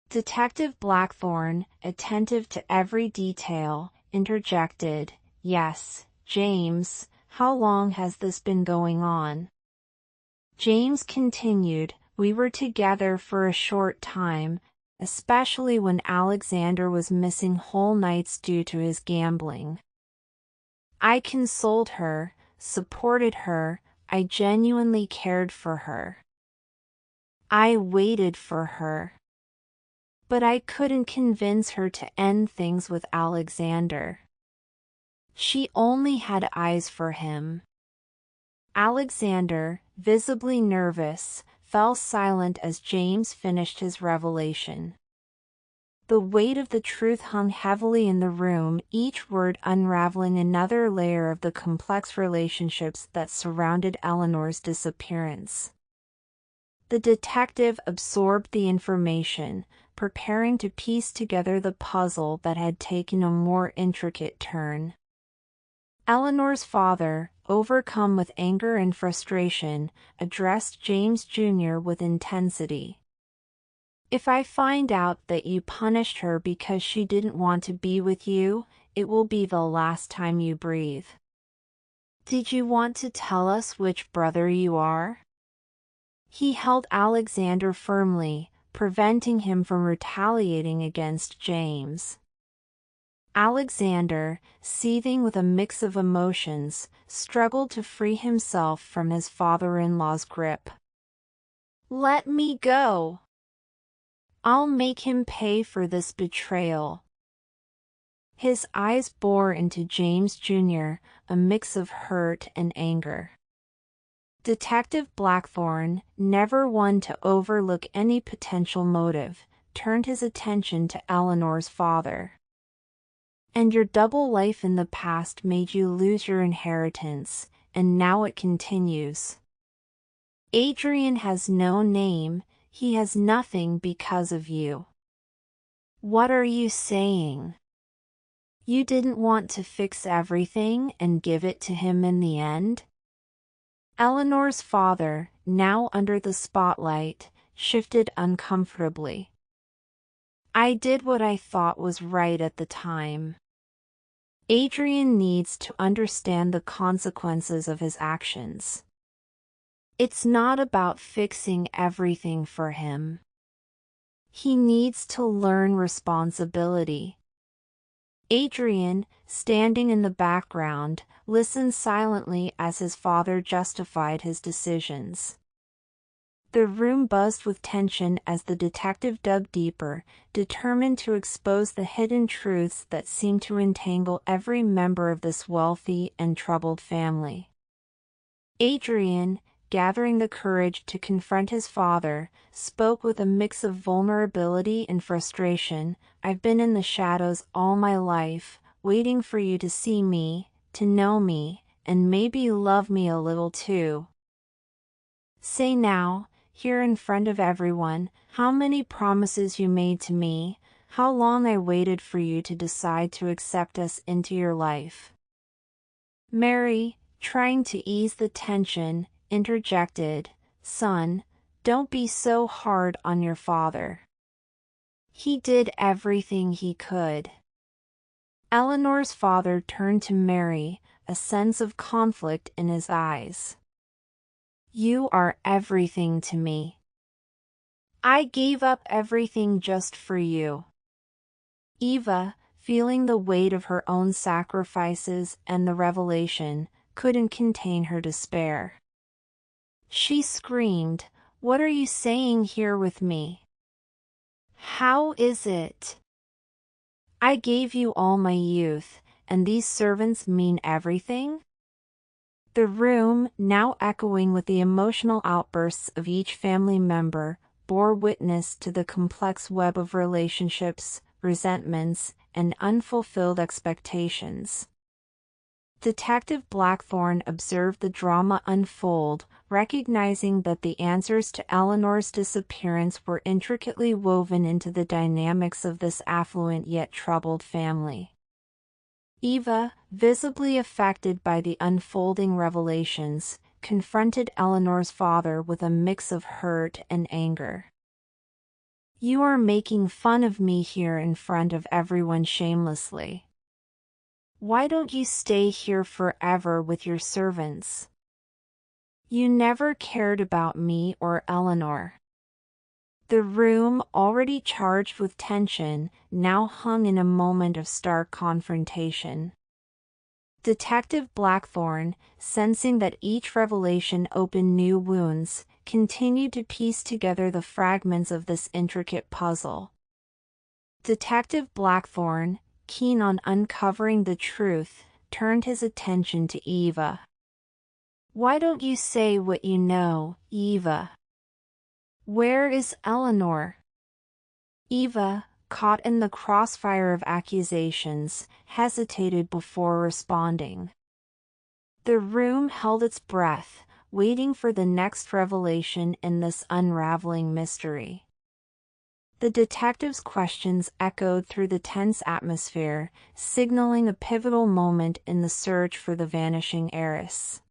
Detective Blackthorn, attentive to every detail, interjected, "Yes, James, how long has this been going on?" James continued, "We were together for a short time, especially when Alexander was missing whole nights due to his gambling. I consoled her, supported her, I genuinely cared for her. I waited for her. But I couldn't convince her to end things with Alexander. She only had eyes for him." Alexander, visibly nervous, fell silent as James finished his revelation. The weight of the truth hung heavily in the room, each word unraveling another layer of the complex relationships that surrounded Eleanor's disappearance. The detective absorbed the information, preparing to piece together the puzzle that had taken a more intricate turn. Eleanor's father, overcome with anger and frustration, addressed James Jr. with intensity. "If I find out that you punished her because she didn't want to be with you, it will be the last time you breathe. Did you want to tell us which brother you are?" He held Alexander firmly, preventing him from retaliating against James. Alexander, seething with a mix of emotions, struggled to free himself from his father-in-law's grip. "Let me go. I'll make him pay for this betrayal." His eyes bore into James Jr., a mix of hurt and anger. Detective Blackthorn, never one to overlook any potential motive, turned his attention to Eleanor's father. "And your double life in the past made you lose your inheritance, and now it continues. Adrian has no name, he has nothing because of you. What are you saying? You didn't want to fix everything and give it to him in the end?" Eleanor's father, now under the spotlight, shifted uncomfortably. "I did what I thought was right at the time. Adrian needs to understand the consequences of his actions. It's not about fixing everything for him. He needs to learn responsibility. Adrian, standing in the background, listened silently as his father justified his decisions. The room buzzed with tension as the detective dug deeper, determined to expose the hidden truths that seemed to entangle every member of this wealthy and troubled family. Adrian, gathering the courage to confront his father, spoke with a mix of vulnerability and frustration. "I've been in the shadows all my life, waiting for you to see me, to know me, and maybe love me a little too. Say now, here in front of everyone, how many promises you made to me, how long I waited for you to decide to accept us into your life." Mary, trying to ease the tension, interjected, "Son, don't be so hard on your father. He did everything he could." Eleanor's father turned to Mary, a sense of conflict in his eyes. "You are everything to me. I gave up everything just for you." Eva, feeling the weight of her own sacrifices and the revelation, couldn't contain her despair. She screamed, "What are you saying here with me? How is it? I gave you all my youth, and these servants mean everything?" The room, now echoing with the emotional outbursts of each family member, bore witness to the complex web of relationships, resentments, and unfulfilled expectations. Detective Blackthorn observed the drama unfold, recognizing that the answers to Eleanor's disappearance were intricately woven into the dynamics of this affluent yet troubled family. Eva, visibly affected by the unfolding revelations, confronted Eleanor's father with a mix of hurt and anger. "You are making fun of me here in front of everyone shamelessly. Why don't you stay here forever with your servants? You never cared about me or Eleanor." The room, already charged with tension, now hung in a moment of stark confrontation. Detective Blackthorn, sensing that each revelation opened new wounds, continued to piece together the fragments of this intricate puzzle. Detective Blackthorn, keen on uncovering the truth, turned his attention to Eva. "Why don't you say what you know, Eva? Where is Eleanor?" Eva, caught in the crossfire of accusations, hesitated before responding. The room held its breath, waiting for the next revelation in this unraveling mystery. The detective's questions echoed through the tense atmosphere, signaling a pivotal moment in the search for the vanishing heiress.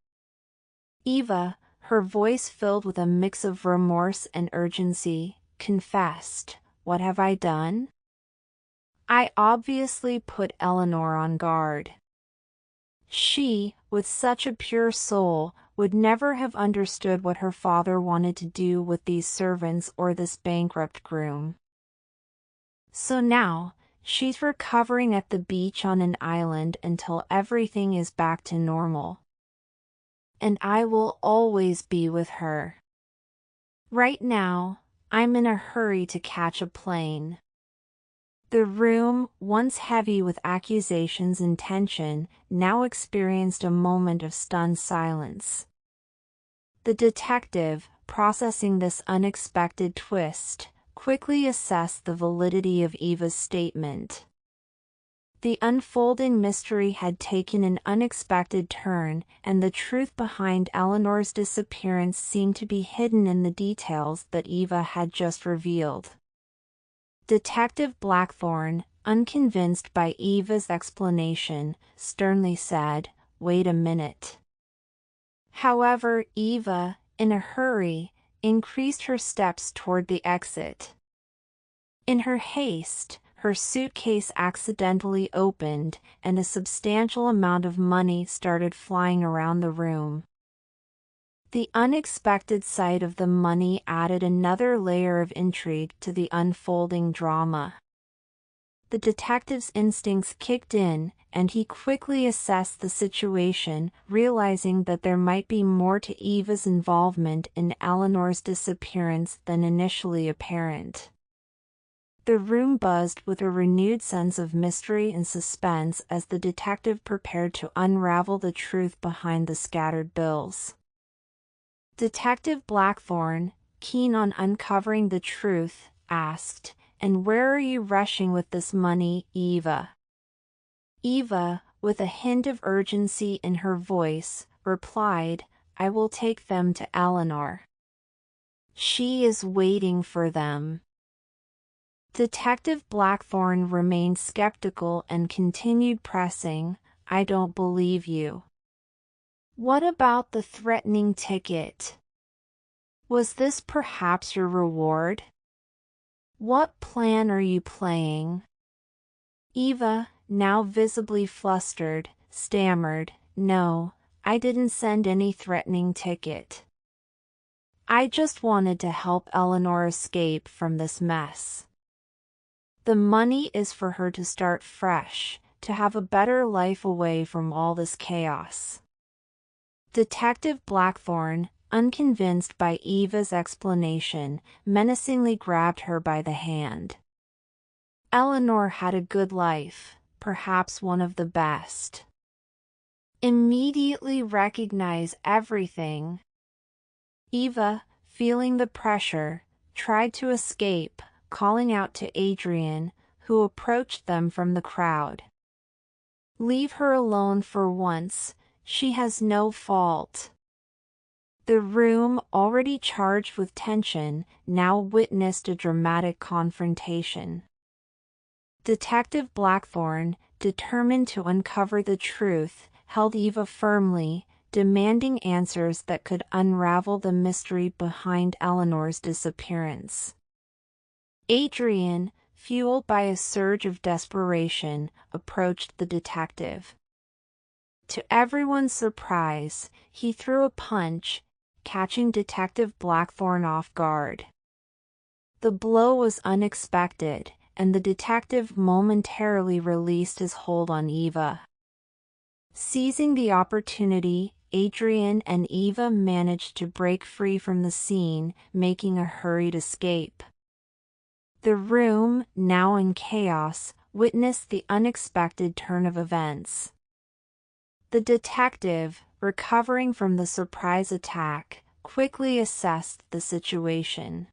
Eva, her voice filled with a mix of remorse and urgency, confessed, "What have I done? I obviously put Eleanor on guard. She, with such a pure soul, would never have understood what her father wanted to do with these servants or this bankrupt groom. So now, she's recovering at the beach on an island until everything is back to normal. And I will always be with her. Right now, I'm in a hurry to catch a plane." The room, once heavy with accusations and tension, now experienced a moment of stunned silence. The detective, processing this unexpected twist, quickly assessed the validity of Eva's statement. The unfolding mystery had taken an unexpected turn, and the truth behind Eleanor's disappearance seemed to be hidden in the details that Eva had just revealed. Detective Blackthorn, unconvinced by Eva's explanation, sternly said, "Wait a minute." However, Eva, in a hurry, increased her steps toward the exit. In her haste, her suitcase accidentally opened, and a substantial amount of money started flying around the room. The unexpected sight of the money added another layer of intrigue to the unfolding drama. The detective's instincts kicked in, and he quickly assessed the situation, realizing that there might be more to Eva's involvement in Eleanor's disappearance than initially apparent. The room buzzed with a renewed sense of mystery and suspense as the detective prepared to unravel the truth behind the scattered bills. Detective Blackthorn, keen on uncovering the truth, asked, "And where are you rushing with this money, Eva?" Eva, with a hint of urgency in her voice, replied, "I will take them to Eleanor. She is waiting for them." Detective Blackthorn remained skeptical and continued pressing, "I don't believe you. What about the threatening ticket? Was this perhaps your reward? What plan are you playing?" Eva, now visibly flustered, stammered, "No, I didn't send any threatening ticket. I just wanted to help Eleanor escape from this mess. The money is for her to start fresh, to have a better life away from all this chaos." Detective Blackthorn, unconvinced by Eva's explanation, menacingly grabbed her by the hand. "Eleanor had a good life, perhaps one of the best. Immediately recognize everything." Eva, feeling the pressure, tried to escape, calling out to Adrian, who approached them from the crowd. "Leave her alone for once, she has no fault." The room, already charged with tension, now witnessed a dramatic confrontation. Detective Blackthorn, determined to uncover the truth, held Eva firmly, demanding answers that could unravel the mystery behind Eleanor's disappearance. Adrian, fueled by a surge of desperation, approached the detective. To everyone's surprise, he threw a punch, catching Detective Blackthorn off guard. The blow was unexpected, and the detective momentarily released his hold on Eva. Seizing the opportunity, Adrian and Eva managed to break free from the scene, making a hurried escape. The room, now in chaos, witnessed the unexpected turn of events. The detective, recovering from the surprise attack, quickly assessed the situation.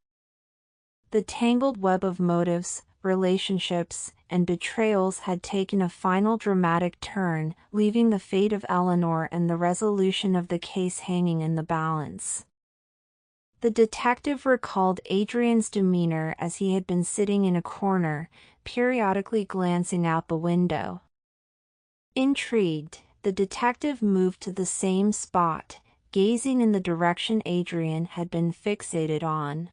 The tangled web of motives, relationships, and betrayals had taken a final dramatic turn, leaving the fate of Eleanor and the resolution of the case hanging in the balance. The detective recalled Adrian's demeanor as he had been sitting in a corner, periodically glancing out the window. Intrigued, the detective moved to the same spot, gazing in the direction Adrian had been fixated on.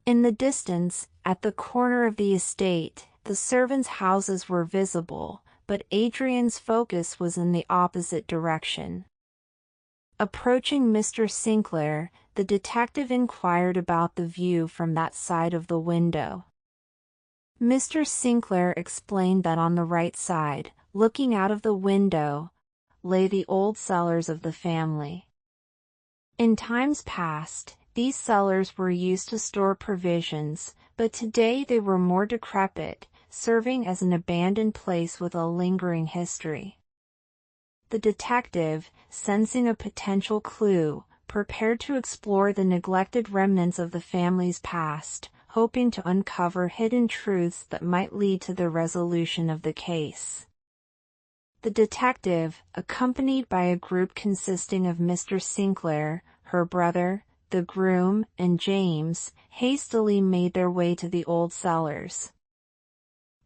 In the distance, at the corner of the estate, the servants' houses were visible, but Adrian's focus was in the opposite direction. Approaching Mr. Sinclair, the detective inquired about the view from that side of the window. Mr. Sinclair explained that on the right side, looking out of the window, lay the old cellars of the family. In times past, these cellars were used to store provisions, but today they were more decrepit, serving as an abandoned place with a lingering history. The detective, sensing a potential clue, prepared to explore the neglected remnants of the family's past, hoping to uncover hidden truths that might lead to the resolution of the case. The detective, accompanied by a group consisting of Mr. Sinclair, her brother, the groom, and James, hastily made their way to the old cellars.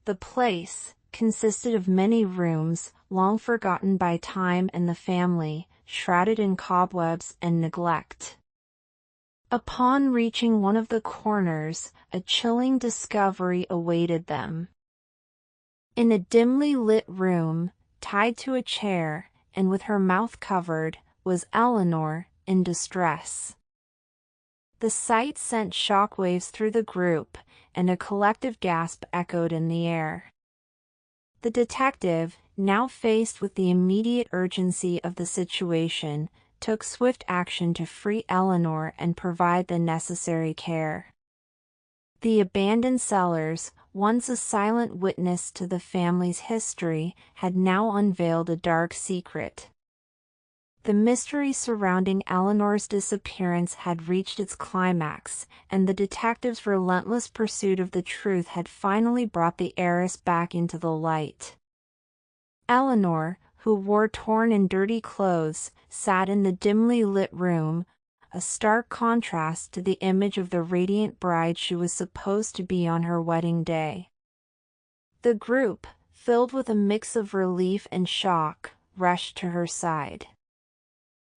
The place consisted of many rooms, long forgotten by time and the family, shrouded in cobwebs and neglect. Upon reaching one of the corners, a chilling discovery awaited them. In a dimly lit room, tied to a chair, and with her mouth covered, was Eleanor, in distress. The sight sent shockwaves through the group, and a collective gasp echoed in the air. The detective, now faced with the immediate urgency of the situation, took swift action to free Eleanor and provide the necessary care. The abandoned cellars, once a silent witness to the family's history, had now unveiled a dark secret. The mystery surrounding Eleanor's disappearance had reached its climax, and the detective's relentless pursuit of the truth had finally brought the heiress back into the light. Eleanor, who wore torn and dirty clothes, sat in the dimly lit room, a stark contrast to the image of the radiant bride she was supposed to be on her wedding day. The group, filled with a mix of relief and shock, rushed to her side.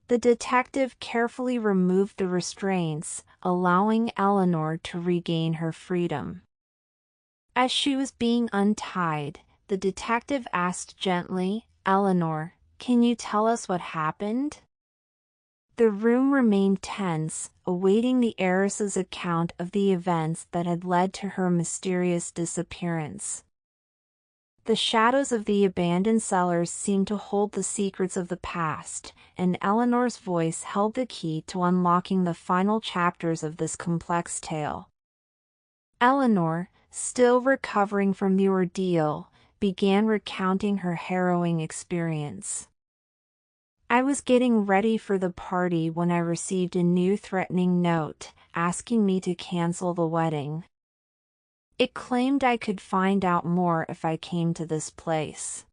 The detective carefully removed the restraints, allowing Eleanor to regain her freedom. As she was being untied, the detective asked gently, "Eleanor, can you tell us what happened?" The room remained tense, awaiting the heiress's account of the events that had led to her mysterious disappearance. The shadows of the abandoned cellars seemed to hold the secrets of the past, and Eleanor's voice held the key to unlocking the final chapters of this complex tale. Eleanor, still recovering from the ordeal, began recounting her harrowing experience. "I was getting ready for the party when I received a new threatening note, asking me to cancel the wedding. It claimed I could find out more if I came to this place.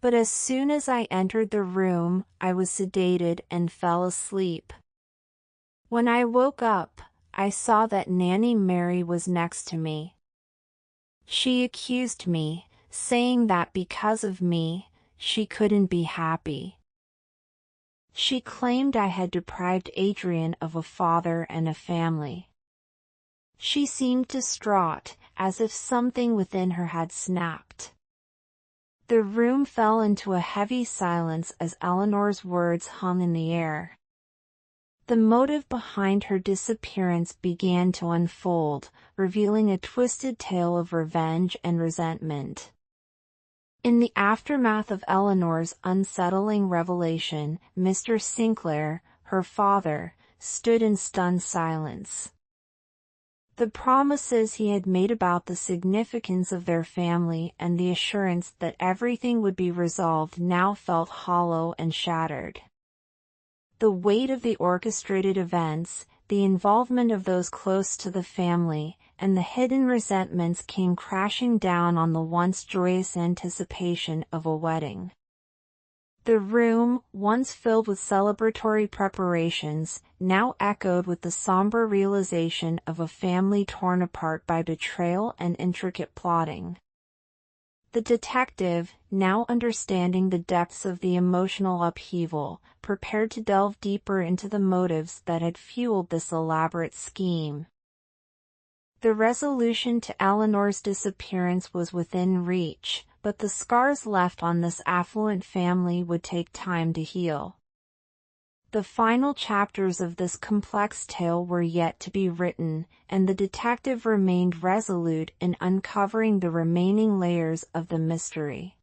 But as soon as I entered the room, I was sedated and fell asleep. When I woke up, I saw that Nanny Mary was next to me. She accused me, saying that because of me, she couldn't be happy. She claimed I had deprived Adrian of a father and a family. She seemed distraught, as if something within her had snapped." The room fell into a heavy silence as Eleanor's words hung in the air. The motive behind her disappearance began to unfold, revealing a twisted tale of revenge and resentment. In the aftermath of Eleanor's unsettling revelation, Mr. Sinclair, her father, stood in stunned silence. The promises he had made about the significance of their family and the assurance that everything would be resolved now felt hollow and shattered. The weight of the orchestrated events, the involvement of those close to the family, and the hidden resentments came crashing down on the once joyous anticipation of a wedding. The room, once filled with celebratory preparations, now echoed with the somber realization of a family torn apart by betrayal and intricate plotting. The detective, now understanding the depths of the emotional upheaval, prepared to delve deeper into the motives that had fueled this elaborate scheme. The resolution to Eleanor's disappearance was within reach, but the scars left on this affluent family would take time to heal. The final chapters of this complex tale were yet to be written, and the detective remained resolute in uncovering the remaining layers of the mystery.